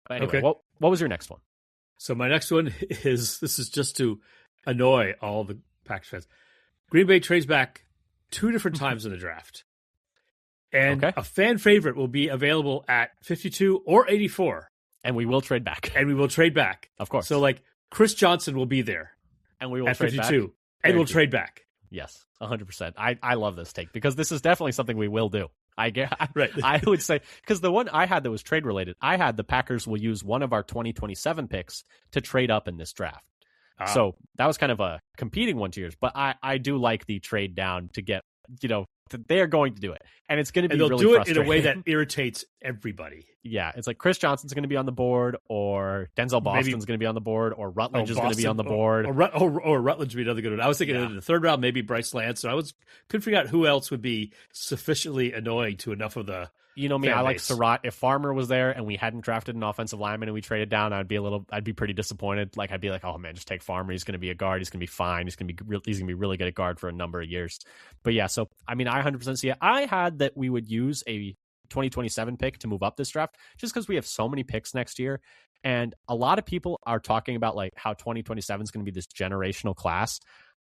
But anyway, Okay. what was your next one? So my next one this is just to annoy all the Packers fans. Green Bay trades back 2 different times in the draft. And a fan favorite will be available at 52 or 84. And we will trade back. Of course. So like Chris Johnson will be there. And we will at trade 52. Back. And we'll trade back. Yes, 100%. I love this take because this is definitely something we will do. Right. I would say, because the one I had that was trade related, I had the Packers will use one of our 2027 picks to trade up in this draft. So that was kind of a competing one to yours, but I do like the trade down to get, they are going to do it. And it's going to be really frustrating. They'll do it in a way that irritates everybody. Yeah, it's like Chris Johnson's going to be on the board, or Denzel Boston's going to be on the board, or Rutledge is going to be on the board. Or Rutledge would be another good one. I was thinking in the third round, maybe Bryce Lance. So couldn't figure out who else would be sufficiently annoying to enough of the You know me, I like Surratt. If Farmer was there and we hadn't drafted an offensive lineman and we traded down, I'd be pretty disappointed. Like I'd be like, oh man, just take Farmer. He's going to be a guard. He's going to be fine. He's going to be really good at guard for a number of years. But yeah, so I mean, I 100% see it. I had that we would use a 2027 pick to move up this draft just because we have so many picks next year. And a lot of people are talking about like how 2027 is going to be this generational class.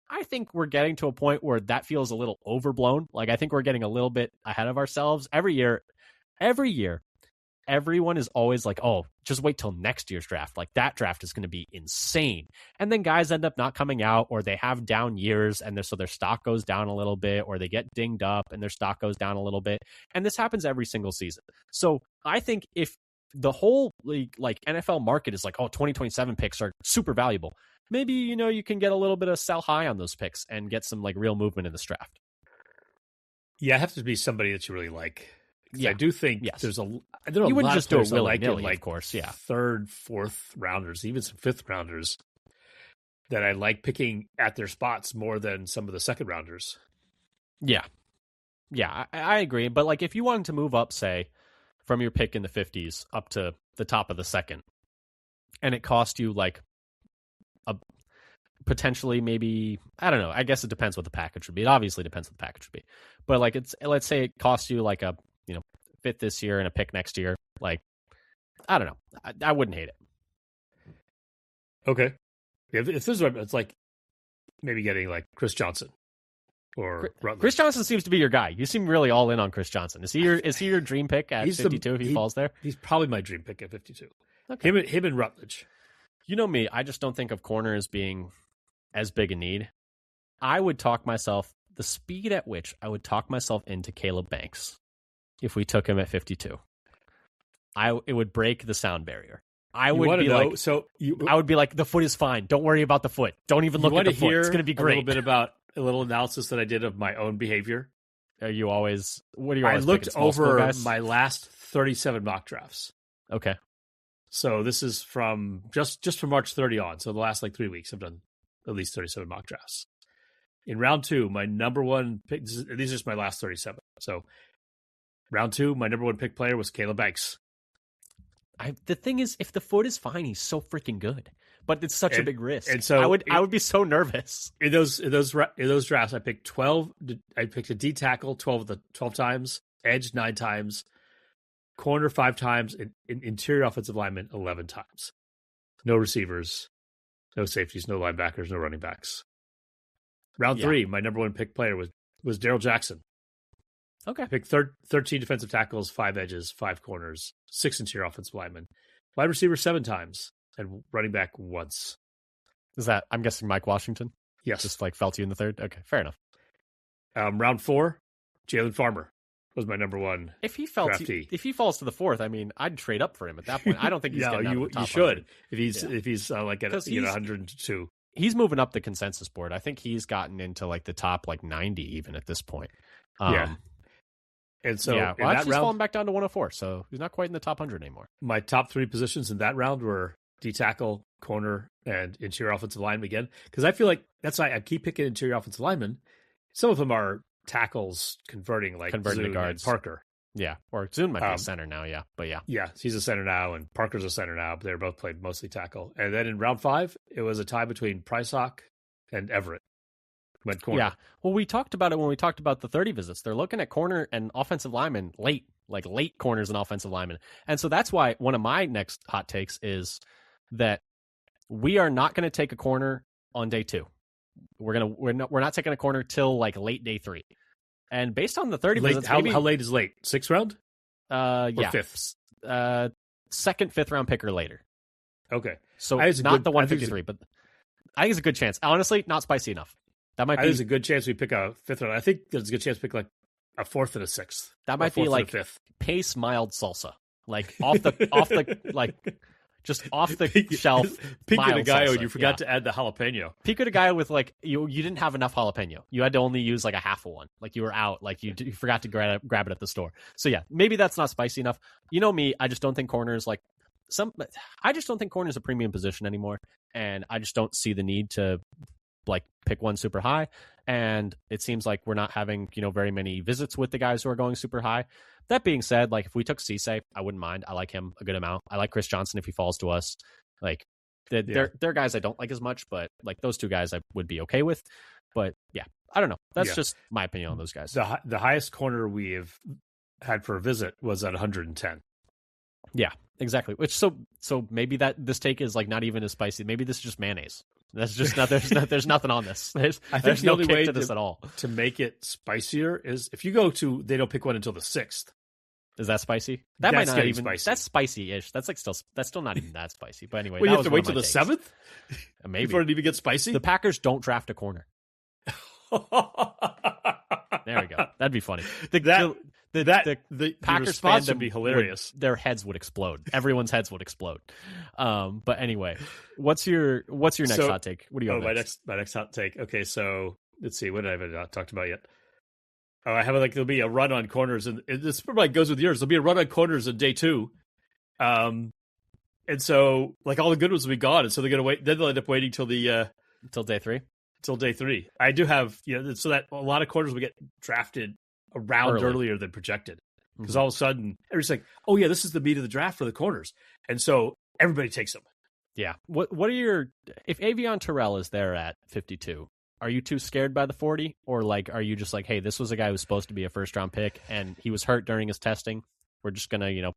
I think we're getting to a point where that feels a little overblown. Like I think we're getting a little bit ahead of ourselves. Every year, everyone is always like, oh, just wait till next year's draft. Like that draft is going to be insane. And then guys end up not coming out, or they have down years and so their stock goes down a little bit, or they get dinged up and their stock goes down a little bit. And this happens every single season. So I think if the whole like NFL market is like, oh, 2027 picks are super valuable, maybe, you can get a little bit of sell high on those picks and get some like real movement in this draft. Yeah, it has to be somebody that you really like. Yeah, I do think there's you wouldn't just do it willy-nilly, of course. Yeah, third, fourth rounders, even some fifth rounders that I like picking at their spots more than some of the second rounders. Yeah, I agree. But like, if you wanted to move up, say, from your pick in the 50s up to the top of the second, and it cost you like a potentially maybe, I don't know. I guess it depends what the package would be. It obviously depends what the package would be. But like, let's say it costs you like a fifth this year and a pick next year. Like, I don't know. I wouldn't hate it. Okay. If this is what it's like, maybe getting like Chris Johnson or Rutledge. Chris Johnson seems to be your guy. You seem really all in on Chris Johnson. Is he your dream pick at 52 if he falls there? He's probably my dream pick at 52. Okay. Him and Rutledge. You know me, I just don't think of corner as being as big a need. I would talk myself, the speed at which I would talk myself into Caleb Banks if we took him at 52. It would break the sound barrier. I would be like, the foot is fine. Don't worry about the foot. Don't even look at the foot. It's going to be great. A little bit about a little analysis that I did of my own behavior. What do you always I looked over my last 37 mock drafts. Okay. So this is from just from March 30 on. So the last 3 weeks, I've done at least 37 mock drafts. In round 2, my number one pick, these are just my last 37. So round 2, my number one pick player was Caleb Banks. The thing is, if the foot is fine, he's so freaking good. But it's such a big risk. And so I would be so nervous. In those drafts, I picked 12. I picked a D tackle 12 times, edge 9 times, corner 5 times, and interior offensive lineman 11 times. No receivers, no safeties, no linebackers, no running backs. Round 3, my number one pick player was Darrell Jackson. Okay. I picked 13 defensive tackles, 5 edges, 5 corners, 6 interior offensive linemen, wide receiver 7 times, and running back once. Is that, I'm guessing, Mike Washington? Yes. Just fell to you in the third? Okay, fair enough. Round 4, Jalen Farmer was my number one. If he falls to the 4th, I mean, I'd trade up for him at that point. I don't think he's getting out of the top you should 100. if he's like at 102. He's moving up the consensus board. I think he's gotten into like the top 90 even at this point. And so he's fallen back down to 104, so he's not quite in the top 100 anymore. My top 3 positions in that round were D tackle, corner, and interior offensive lineman again, because I feel like that's why I keep picking interior offensive linemen. Some of them are tackles converting to Zune guards. and Parker. Yeah, or Zune might be a center now, but yeah. Yeah, he's a center now, and Parker's a center now, but they're both played mostly tackle. And then in round 5, it was a tie between Priceock and Everett. Went corner. Yeah, well, we talked about it when we talked about the 30 visits. They're looking at corner and offensive linemen late, like late corners and offensive linemen. And so that's why one of my next hot takes is that we are not going to take a corner on day 2. We're not taking a corner till like late day 3. And based on the 30 visits, how late is late? 6th round? Yeah, 5th. 2nd, 5th round pick or later. Okay, so not the 153, but I think it's a good chance. Honestly, not spicy enough. That might be. There's a good chance we pick a 5th round. I think there's a good chance we pick like a 4th and a 6th. That might be like 5th. Pace mild salsa, like off the like. Just off the shelf. Pico de gallo, and you forgot to add the jalapeno. Pico de gallo with like you didn't have enough jalapeno. You had to only use like a half of one. Like you were out. Like you forgot to grab it at the store. So yeah, maybe that's not spicy enough. You know me, I just don't think corners I just don't think corners a premium position anymore, and I just don't see the need to like pick one super high. And it seems like we're not having very many visits with the guys who are going super high. That being said, like if we took Cisse, I wouldn't mind. I like him a good amount. I like Chris Johnson if he falls to us. Like they're guys I don't like as much, but like those 2 guys I would be okay with. But yeah, I don't know. That's just my opinion on those guys. The highest corner we have had for a visit was at 110. Yeah, exactly. Which so maybe that this take is like not even as spicy. Maybe this is just mayonnaise. That's just not. There's nothing on this. I think there's the no only kick way to this at all. To make it spicier is if you go to they don't pick one until the 6th. Is that spicy? That might not even. Spicy. That's spicy-ish. That's still not even that spicy. But anyway, well, you have to wait till the 7th maybe before it even gets spicy. The Packers don't draft a corner. There we go. That'd be funny. The Packers fans would be hilarious. Their heads would explode. Everyone's heads would explode. But anyway, what's your next hot take? What do you have next? My next hot take. Okay, so let's see. What did I have talked about yet? Oh, I have there'll be a run on corners, and this probably goes with yours. There'll be a run on corners in day 2, and so like all the good ones will be gone, and so they're gonna wait. Then they'll end up waiting till day 3. Till day 3. I do have so that a lot of corners will get drafted around earlier than projected, because all of a sudden everybody's like, oh yeah, this is the meat of the draft for the corners, and so everybody takes them. Yeah. What are if Avion Terrell is there at 52? Are you too scared by the 40? Or like, are you just like, hey, this was a guy who was supposed to be a 1st round pick and he was hurt during his testing. We're just going to,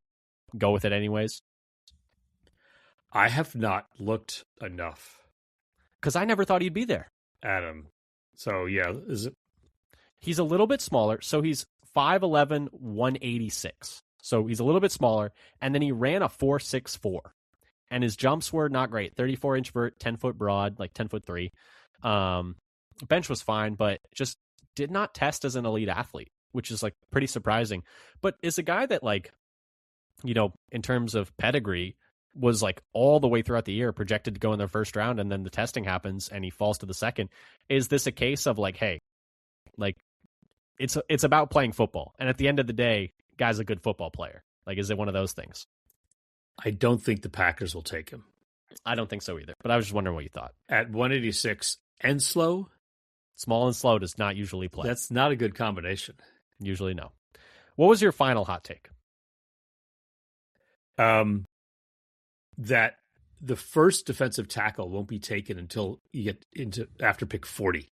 go with it anyways. I have not looked enough. Because I never thought he'd be there. Adam. So yeah, is it? He's a little bit smaller. So he's 5'11", 186. So he's a little bit smaller. And then he ran a 4.64. And his jumps were not great. 34-inch vert, 10-foot broad, like 10'3". Bench was fine, but just did not test as an elite athlete, which is like pretty surprising. But is a guy that like, in terms of pedigree, was like all the way throughout the year projected to go in their 1st round, and then the testing happens and he falls to the 2nd. Is this a case of like, hey, like it's about playing football, and at the end of the day, guy's a good football player? Like, is it one of those things? I don't think the Packers will take him. I don't think so either. But I was just wondering what you thought. At 186 and slow. Small and slow does not usually play. That's not a good combination. Usually no. What was your final hot take? That the first defensive tackle won't be taken until you get into after pick 40.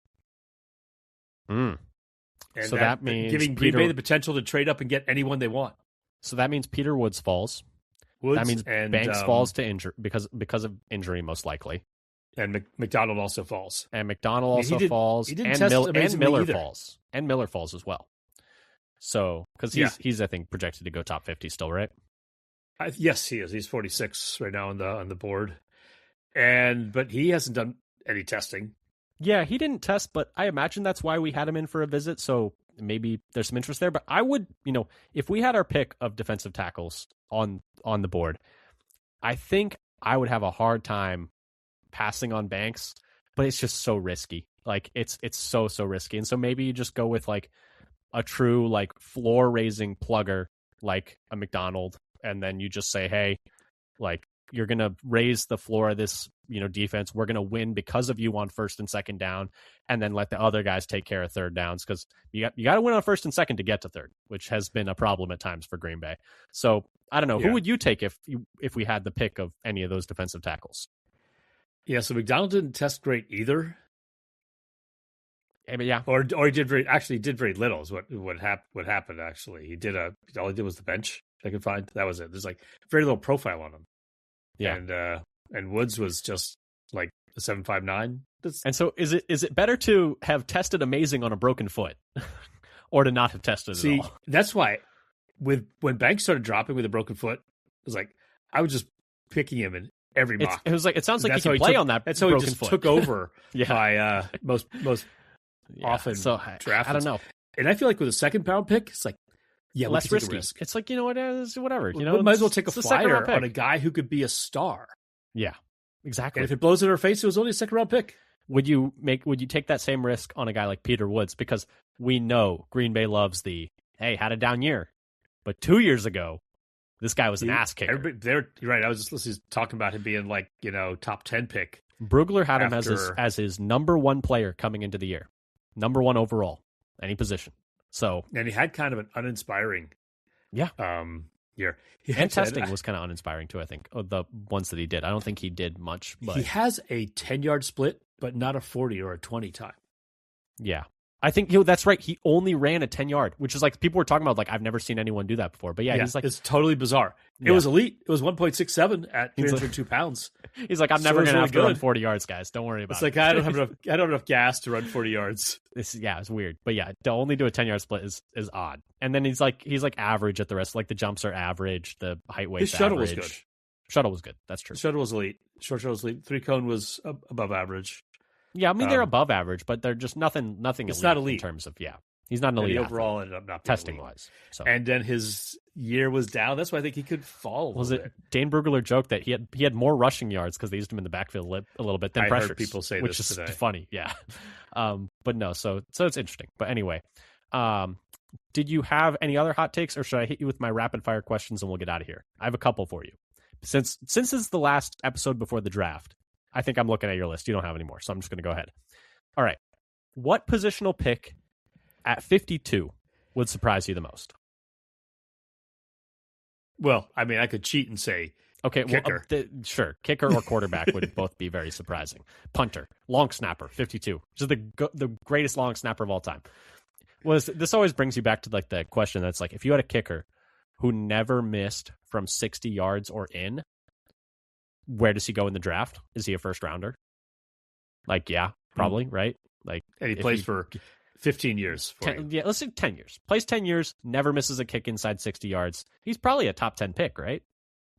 And so that means giving Green Bay the potential to trade up and get anyone they want. So that means Peter Woods falls. That means Banks falls to injury because of injury, most likely. And McDonald also falls. And McDonald also falls. He didn't and Miller either. falls. And Miller falls as well. So, because he's I think projected to go top 50 still, right? Yes, he is. He's 46 right now on the board, but he hasn't done any testing. Yeah, he didn't test, but I imagine that's why we had him in for a visit. So maybe there's some interest there. But I would, if we had our pick of defensive tackles on the board, I think I would have a hard time passing on Banks, but it's just so risky. Like it's so risky. And so maybe you just go with like a true like floor raising plugger like a McDonald, and then you just say, hey, like you're going to raise the floor of this, defense. We're going to win because of you on first and second down, and then let the other guys take care of third downs, because you got to win on first and second to get to third, which has been a problem at times for Green Bay. So I don't know. Who would you take if we had the pick of any of those defensive tackles? Yeah, so McDonald didn't test great either. Yeah, or he did very little. Is what happened actually. All he did was the bench I could find. That was it. There's like very little profile on him. Yeah, and Woods was just like a 7.59. And so is it better to have tested amazing on a broken foot, or to not have tested at all? That's why when Banks started dropping with a broken foot, it was like I was just picking him in every mock. It was like, it sounds like he can play on that. That's how broken he just foot. took over by most often so drafted. I don't know. And I feel like with a second round pick, it's like less risky. It's like, whatever. We might as well take a flyer on a guy who could be a star. Yeah, exactly. And if it blows in our face, it was only a second round pick. Would you take that same risk on a guy like Peter Woods? Because we know Green Bay loves had a down year, but 2 years ago, this guy was an ass kicker. You're right. I was just talking about him being like, top 10 pick. Brugler had him as his number one player coming into the year, number one overall, any position. So, and he had kind of an uninspiring, year. And testing was kind of uninspiring too, I think. The ones that he did, I don't think he did much. But he has a 10-yard split, but not a 40 or a 20 time. Yeah. I think that's right. He only ran a 10-yard, which is like people were talking about, like, I've never seen anyone do that before. But he's like, it's totally bizarre. It was elite. It was 1.67 at 302 pounds. He's like, I'm never going to have to run 40 yards, guys. Don't worry about it. It's like, I don't have enough gas to run 40 yards. It's weird. But to only do a 10-yard split is odd. And then he's like average at the rest. Like the jumps are average. The height weight's His shuttle average. was good. Shuttle was good. That's true. The shuttle was elite. Short shuttle was elite. 3-cone was above average. Yeah, I mean, they're above average, but they're just nothing it's elite, not elite in terms of, he's not an elite overall ended up not being testing-wise. So. And then his year was down. That's why I think he could fall a little bit. Dane Brugler joked that he had more rushing yards because they used him in the backfield a little bit than pressures. I heard people say which this is today. Funny, yeah. But no, so it's interesting. But anyway, did you have any other hot takes, or should I hit you with my rapid-fire questions and we'll get out of here? I have a couple for you. Since this is the last episode before the draft, I think I'm looking at your list. You don't have any more, so I'm just going to go ahead. All right. What positional pick at 52 would surprise you the most? Well, I mean, I could cheat and say kicker. Sure. Kicker or quarterback would both be very surprising. Punter, long snapper, 52. Just the greatest long snapper of all time. This always brings you back to like the question that's like, if you had a kicker who never missed from 60 yards or in, where does he go in the draft? Is he a first rounder? Like, yeah, probably, right? Like, and he plays for 15 years. Let's say 10 years. Plays 10 years, never misses a kick inside 60 yards. He's probably a top 10 pick, right?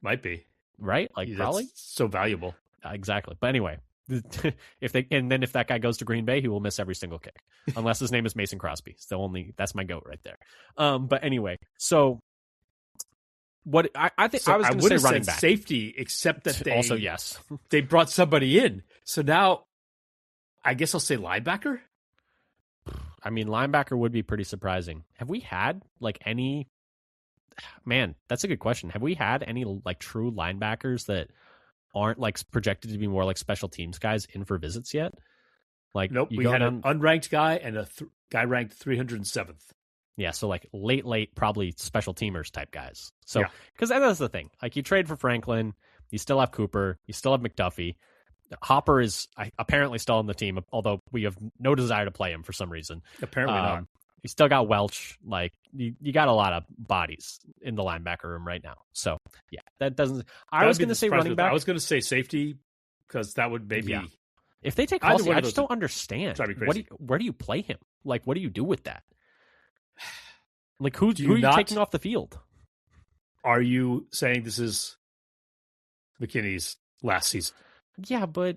Might be. Right? Like, probably. So valuable. Exactly. But anyway, if that guy goes to Green Bay, he will miss every single kick, unless his name is Mason Crosby. That's my goat right there. But anyway, so what I think I was going to say running back, safety, except that they also yes they brought somebody in. So now, I guess I'll say linebacker. I mean, linebacker would be pretty surprising. Have we had like any? Man, that's a good question. Have we had any like true linebackers that aren't like projected to be more like special teams guys in for visits yet? Like, nope. We had an unranked guy and a guy ranked 307th. Yeah, so like late, probably special teamers type guys. So, because that's the thing. Like, you trade for Franklin, you still have Cooper, you still have McDuffie. Hopper is apparently still on the team, although we have no desire to play him for some reason. Apparently not. You still got Welch. Like, you got a lot of bodies in the linebacker room right now. So, yeah, that doesn't. I was going to say running back. I was going to say safety because that would maybe. Yeah. If they take Kelsey, I just don't understand. Where do you play him? Like, what do you do with that? Like, who are you taking off the field? Are you saying this is McKinney's last season? Yeah, but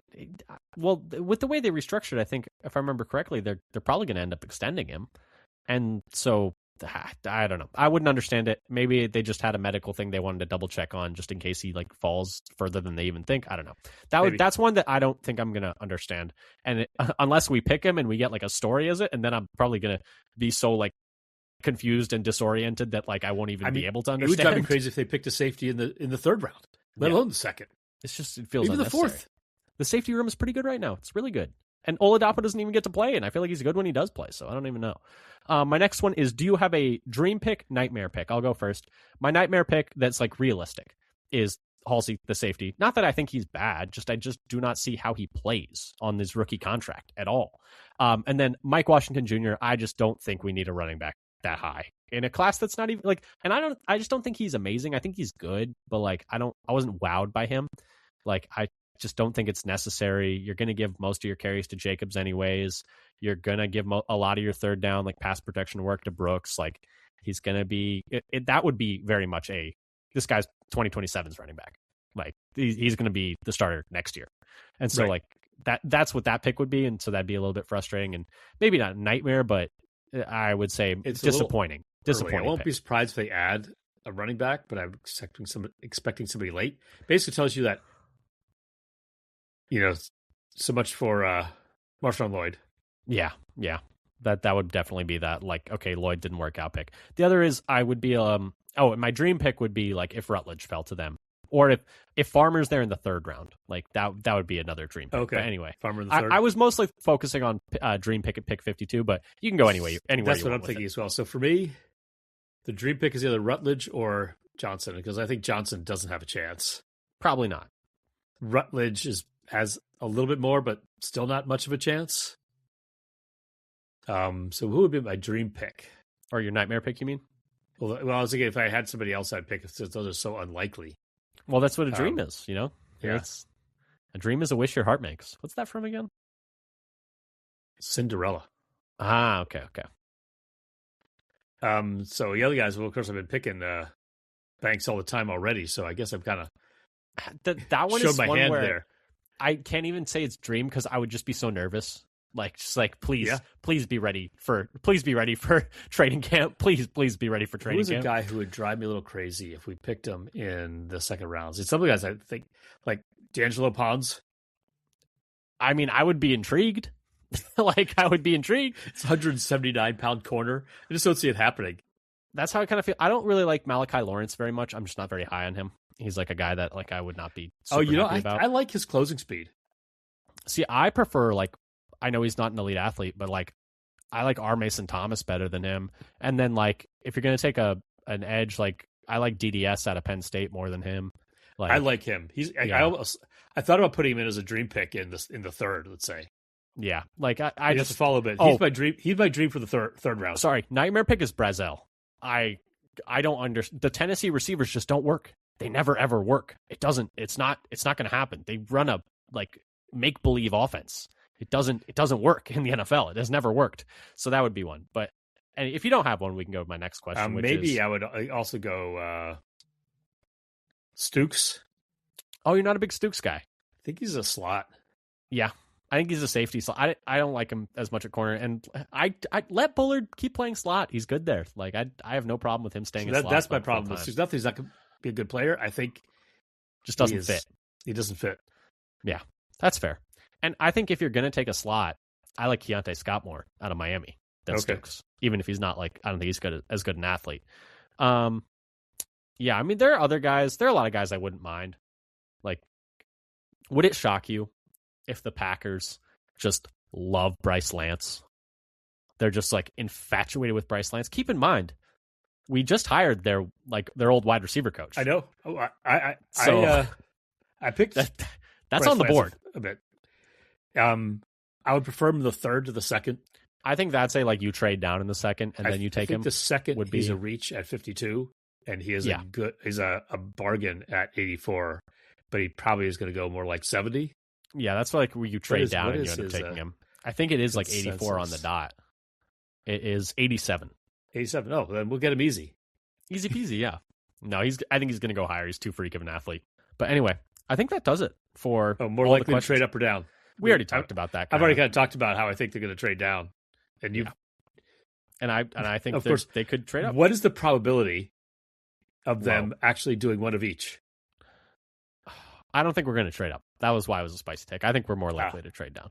with the way they restructured, I think if I remember correctly, they're probably going to end up extending him, and so I don't know. I wouldn't understand it. Maybe they just had a medical thing they wanted to double check on just in case he like falls further than they even think. I don't know. That's one that I don't think I'm going to understand, and unless we pick him and we get like a story as it, and then I'm probably going to be so like confused and disoriented that like I won't even be able to understand. It would drive me crazy if they picked a safety in the third round, let alone the second. it feels Even the unnecessary. fourth. The safety room is pretty good right now. It's really good. And Oladapo doesn't even get to play, and I feel like he's good when he does play, so I don't even know. My next one is, do you have a dream pick, nightmare pick? I'll go first. My nightmare pick that's like realistic is Halsey, the safety. Not that I think he's bad, I just do not see how he plays on this rookie contract at all. And then Mike Washington Jr., I just don't think we need a running back that high in a class that's not even like, and I just don't think he's amazing. I think he's good, but like I wasn't wowed by him. Like I just don't think it's necessary. You're going to give most of your carries to Jacobs anyways. You're going to give a lot of your third down, like pass protection work to Brooks. Like he's going to be, that would be very much this guy's 2027's running back. Like he's going to be the starter next year. And so like that's what that pick would be. And so that'd be a little bit frustrating and maybe not a nightmare, but I would say it's disappointing. Disappointing. I won't be surprised if they add a running back, but I'm expecting somebody late. Basically tells you that, so much for Marshawn Lloyd. Yeah. That would definitely be that. Like, okay, Lloyd didn't work out pick. The other is I would be my dream pick would be like if Rutledge fell to them, or if Farmer's there in the third round. Like that would be another dream pick. Okay. But anyway, Farmer in the third. I was mostly focusing on dream pick at pick 52, but you can go anywhere. That's what I'm thinking as well. So for me, the dream pick is either Rutledge or Johnson, because I think Johnson doesn't have a chance. Probably not. Rutledge has a little bit more, but still not much of a chance. So who would be my dream pick? Or your nightmare pick, you mean? Well, I was thinking if I had somebody else I'd pick, since those are so unlikely. Well, that's what a dream is, Yeah. A dream is a wish your heart makes. What's that from again? Cinderella. Ah, okay. So the other guys, well, of course, I've been picking Banks all the time already, so I guess I've kind of that one showed is my one hand where there. I can't even say it's dream because I would just be so nervous. Like, please be ready for training camp. Please be ready for training camp. Who's a guy who would drive me a little crazy if we picked him in the second rounds? It's some of the guys I think, like D'Angelo Pons. I mean, I would be intrigued. I would be intrigued. It's 179-pound corner. I just don't see it happening. That's how I kind of feel. I don't really like Malachi Lawrence very much. I'm just not very high on him. He's like a guy that like I would not be super happy about. I like his closing speed. See, I prefer I know he's not an elite athlete, but I like R. Mason Thomas better than him. And then if you're gonna take an edge, I like DDS out of Penn State more than him. I like him. I thought about putting him in as a dream pick in the third. Let's say. Yeah, I just have to follow a bit. He's my dream for the third round. Sorry, nightmare pick is Brazel. I don't understand. The Tennessee receivers just don't work. They never ever work. It's not going to happen. They run a make believe offense. It doesn't work in the NFL. It has never worked. So that would be one. But and if you don't have one, we can go to my next question. I would also go Stooks. Oh, you're not a big Stooks guy. I think he's a slot. Yeah. I think he's a safety slot. I don't like him as much at corner, and I let Bullard keep playing slot. He's good there. I have no problem with him staying in slot. That's my problem. There's nothing. He's not going to be a good player. I think just doesn't fit. He doesn't fit. Yeah, that's fair. And I think if you're going to take a slot, I like Keontae Scott more out of Miami than Stooks, even if he's not I don't think he's as good an athlete. Yeah, I mean there are other guys. There are a lot of guys I wouldn't mind. Would it shock you if the Packers just love Bryce Lance? They're just infatuated with Bryce Lance. Keep in mind, we just hired their old wide receiver coach. I know. Oh, I picked that's Bryce on the Lance board a bit. I would prefer him the third to the second. I think that's you trade down in the second and then you take him. The second would be he's a reach at 52, and he is he's a bargain at 84, but he probably is going to go more like 70. Yeah, that's where you trade down and you end up taking him. I think it is 84 on the dot. It is 87. 87. Oh, then we'll get him easy. Easy peasy, yeah. No, I think he's going to go higher. He's too freak of an athlete. But anyway, I think that does it for more likely to trade up or down. We already talked about that. I've already kind of talked about how I think they're going to trade down, and I think of course they could trade up. What is the probability of them actually doing one of each? I don't think we're going to trade up. That was why it was a spicy take. I think we're more likely to trade down.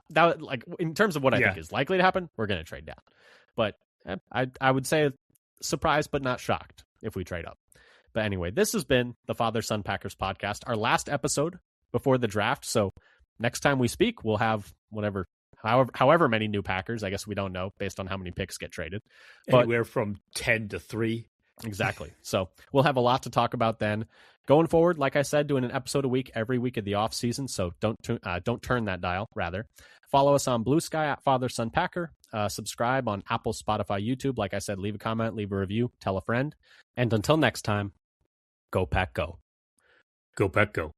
That in terms of what I think is likely to happen, we're going to trade down. But I would say surprised but not shocked if we trade up. But anyway, this has been the Father Son Packers podcast, our last episode before the draft. So next time we speak, we'll have however many new Packers. I guess we don't know based on how many picks get traded. But anywhere from 10 to 3. Exactly. So we'll have a lot to talk about then. Going forward, like I said, doing an episode a week every week of the off season. So don't turn that dial. Rather, follow us on Blue Sky at Father Son Packer. Subscribe on Apple, Spotify, YouTube. Like I said, leave a comment, leave a review, tell a friend. And until next time, go Pack, go. Go Pack, go.